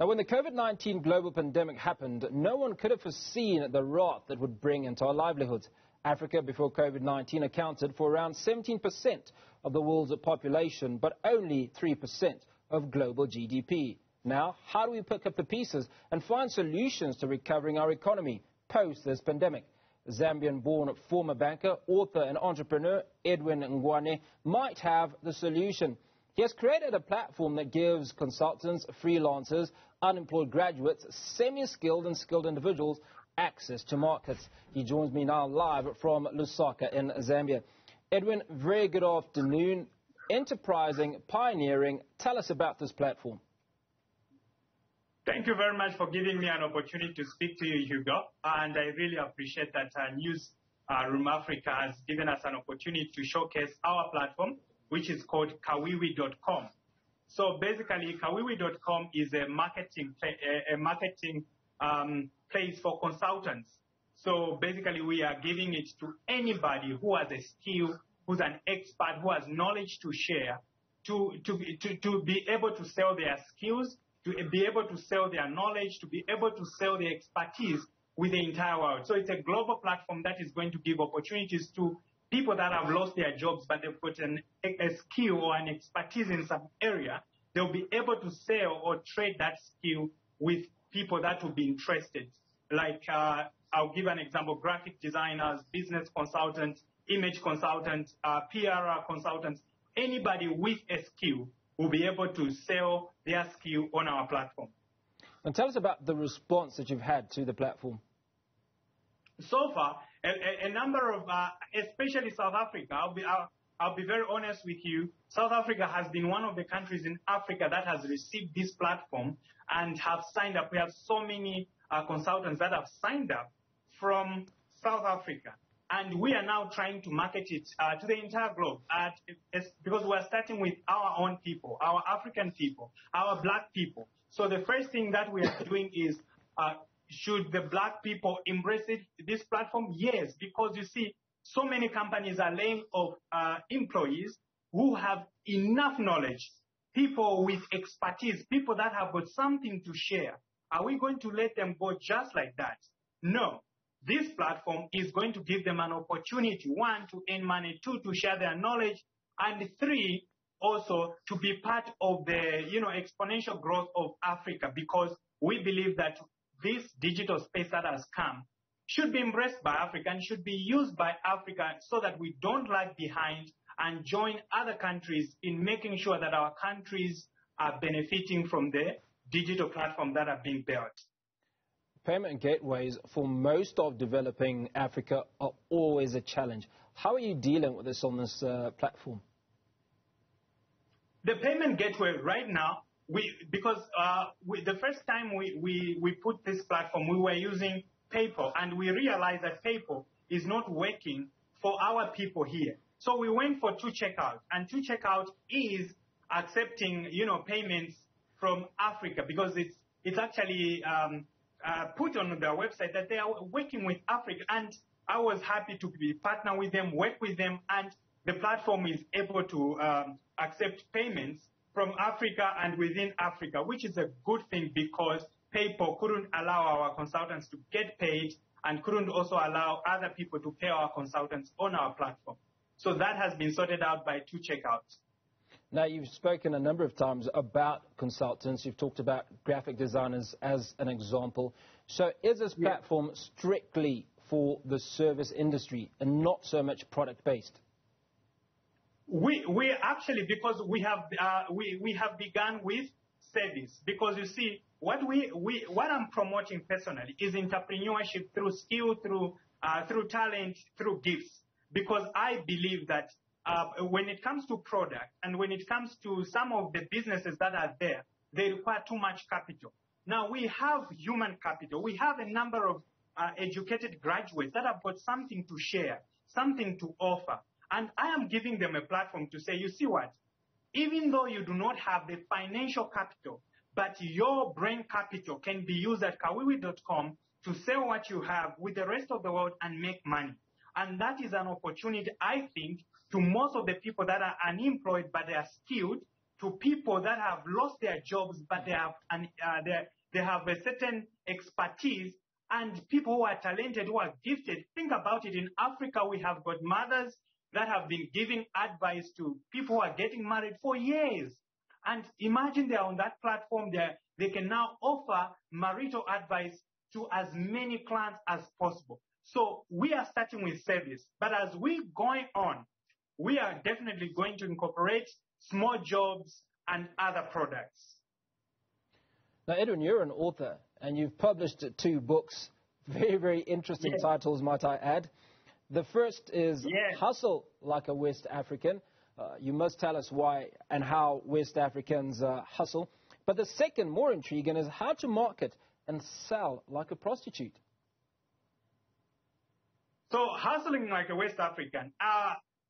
Now, when the COVID-19 global pandemic happened, no one could have foreseen the wrath that would bring into our livelihoods. Africa, before COVID-19, accounted for around 17% of the world's population, but only 3% of global GDP. Now, how do we pick up the pieces and find solutions to recovering our economy post this pandemic? Zambian-born former banker, author and entrepreneur Edwin Ngwane might have the solution. He has created a platform that gives consultants, freelancers, unemployed graduates, semi-skilled and skilled individuals access to markets. He joins me now live from Lusaka in Zambia. Edwin, very good afternoon. Enterprising, pioneering. Tell us about this platform. Thank you very much for giving me an opportunity to speak to you, Hugo. And I really appreciate that Newsroom Africa has given us an opportunity to showcase our platform, which is called Kawiwi.com. So basically, Kawiwi.com is a marketing place for consultants. So basically, we are giving it to anybody who has a skill, who's an expert, who has knowledge to share, to be able to sell their skills, to be able to sell their knowledge, to be able to sell their expertise with the entire world. So it's a global platform that is going to give opportunities to people that have lost their jobs, but they've got a skill or an expertise in some area. They'll be able to sell or trade that skill with people that will be interested. Like, I'll give an example: graphic designers, business consultants, image consultants, PR consultants. Anybody with a skill will be able to sell their skill on our platform. And tell us about the response that you've had to the platform. So far, a number of, especially South Africa, I'll be very honest with you, South Africa has been one of the countries in Africa that has received this platform and have signed up. We have so many consultants that have signed up from South Africa. And we are now trying to market it to the entire globe because we're starting with our own people, our African people, our black people. So the first thing that we are doing is, should the black people embrace this platform? Yes, because you see, so many companies are laying off employees who have enough knowledge, people with expertise, people that have got something to share. Are we going to let them go just like that? No. This platform is going to give them an opportunity, 1, to earn money, 2, to share their knowledge, and 3, also to be part of the exponential growth of Africa, because we believe that this digital space that has come should be embraced by Africa and should be used by Africa so that we don't lag behind and join other countries in making sure that our countries are benefiting from the digital platform that are being built. Payment gateways for most of developing Africa are always a challenge. How are you dealing with this on this platform? The payment gateway right now, because the first time we put this platform, we were using PayPal, and we realized that PayPal is not working for our people here. So we went for 2Checkout, and 2Checkout is accepting payments from Africa, because it's actually put on their website that they are working with Africa, and I was happy to be partner with them, work with them, and the platform is able to accept payments from Africa and within Africa, which is a good thing because PayPal couldn't allow our consultants to get paid and couldn't also allow other people to pay our consultants on our platform. So that has been sorted out by 2Checkout. Now, you've spoken a number of times about consultants. You've talked about graphic designers as an example. So is this platform strictly for the service industry and not so much product-based? We actually, because we have begun with service, because you see, what I'm promoting personally is entrepreneurship through skill, through talent, through gifts, because I believe that when it comes to product and when it comes to some of the businesses that are there, they require too much capital. Now, we have human capital. We have a number of educated graduates that have got something to share, something to offer. And I am giving them a platform to say, you see what? Even though you do not have the financial capital, but your brain capital can be used at Kawiwi.com to sell what you have with the rest of the world and make money. And that is an opportunity, I think, to most of the people that are unemployed but they are skilled to people that have lost their jobs, but they have a certain expertise, and people who are talented, who are gifted. Think about it. In Africa, we have got mothers that have been giving advice to people who are getting married for years. And imagine they're on that platform there. They can now offer marital advice to as many clients as possible. So we are starting with service. But as we're going on, we are definitely going to incorporate small jobs and other products. Now, Edwin, you're an author, and you've published 2 books. Very, very interesting titles, might I add. The first is Hustle Like a West African. You must tell us why and how West Africans hustle. But the second, more intriguing, is How to Market and Sell Like a Prostitute. So, hustling like a West African,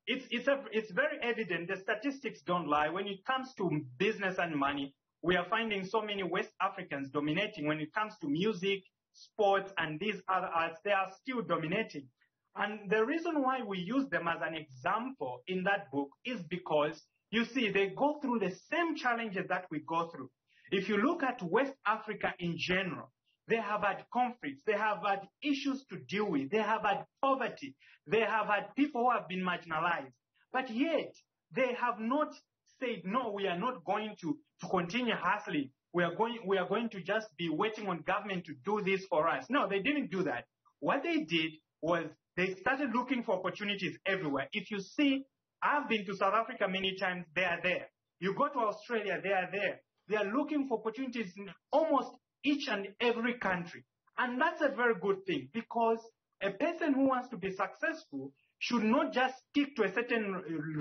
it's very evident. The statistics don't lie. When it comes to business and money, we are finding so many West Africans dominating. When it comes to music, sports, and these other arts, they are still dominating. And the reason why we use them as an example in that book is because, you see, they go through the same challenges that we go through. If you look at West Africa in general, they have had conflicts. They have had issues to deal with. They have had poverty. They have had people who have been marginalized. But yet, they have not said, no, we are not going to continue hustling. We are going to just be waiting on government to do this for us. No, they didn't do that. What they did was they started looking for opportunities everywhere. If you see, I've been to South Africa many times. They are there. You go to Australia, they are there. They are looking for opportunities in almost each and every country. And that's a very good thing, because a person who wants to be successful should not just stick to a certain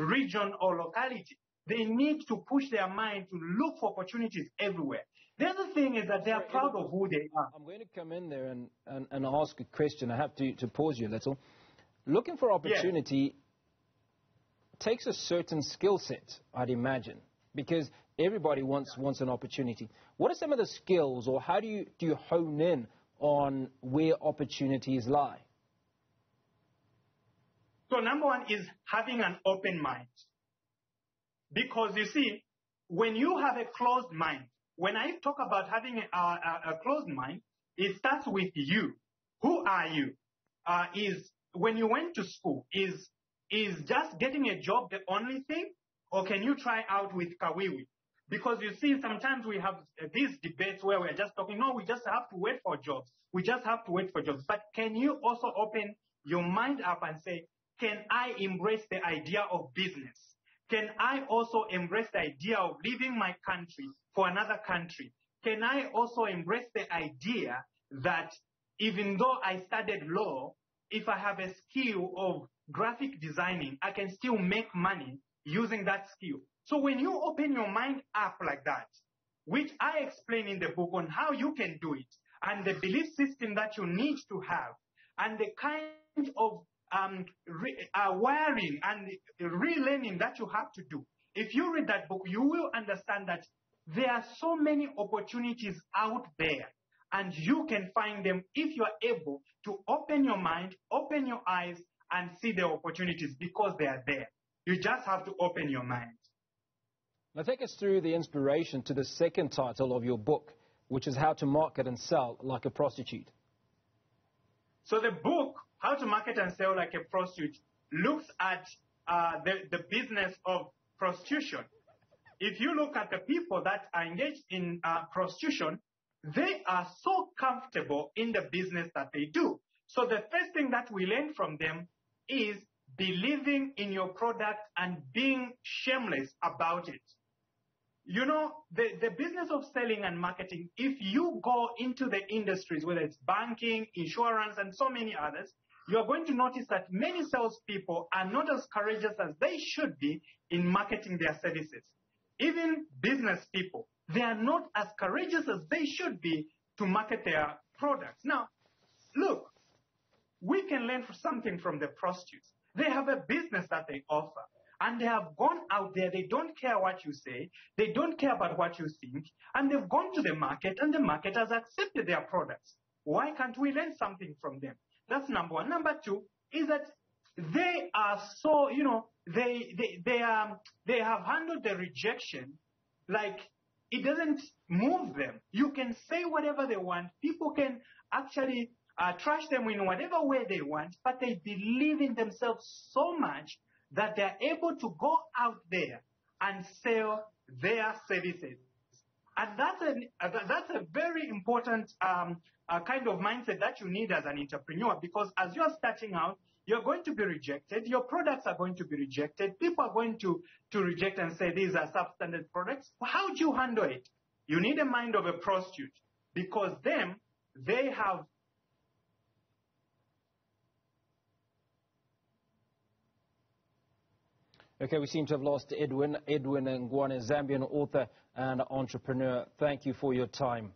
region or locality. They need to push their mind to look for opportunities everywhere. The other thing is that they are proud of who they are. I'm going to come in there and ask a question. I have to pause you a little. Looking for opportunity takes a certain skill set, I'd imagine, because everybody wants an opportunity. What are some of the skills, or how do you hone in on where opportunities lie? So number one is having an open mind. Because you see, when you have a closed mind, when I talk about having a closed mind, it starts with you. Who are you? When you went to school, is just getting a job the only thing? Or can you try out with Kawiwi? Because you see, sometimes we have these debates where we're just talking, no, we just have to wait for jobs. We just have to wait for jobs. But can you also open your mind up and say, can I embrace the idea of business? Can I also embrace the idea of leaving my country for another country? Can I also embrace the idea that even though I studied law, if I have a skill of graphic designing, I can still make money using that skill? So when you open your mind up like that, which I explain in the book on how you can do it, and the belief system that you need to have, and the kind of wiring and relearning that you have to do. If you read that book, you will understand that there are so many opportunities out there, and you can find them if you are able to open your mind, open your eyes, and see the opportunities, because they are there. You just have to open your mind. Now take us through the inspiration to the second title of your book, which is How to Market and Sell Like a Prostitute. So the book, How to Market and Sell Like a Prostitute, looks at the business of prostitution. If you look at the people that are engaged in prostitution, they are so comfortable in the business that they do. So the first thing that we learn from them is believing in your product and being shameless about it. You know, the business of selling and marketing, if you go into the industries, whether it's banking, insurance, and so many others, you are going to notice that many salespeople are not as courageous as they should be in marketing their services. Even business people, they are not as courageous as they should be to market their products. Now, look, we can learn something from the prostitutes. They have a business that they offer, and they have gone out there. They don't care what you say. They don't care about what you think, and they've gone to the market, and the market has accepted their products. Why can't we learn something from them? That's number one. Number two is that they are so, they have handled the rejection like, it doesn't move them. You can say whatever they want. People can actually trash them in whatever way they want, but they believe in themselves so much that they're able to go out there and sell their services. And that's a very important kind of mindset that you need as an entrepreneur, because as you're starting out, you're going to be rejected. Your products are going to be rejected. People are going to reject and say these are substandard products. How do you handle it? You need a mind of a prostitute, because they have. Okay, we seem to have lost Edwin Ngwane, Zambian author and entrepreneur. Thank you for your time.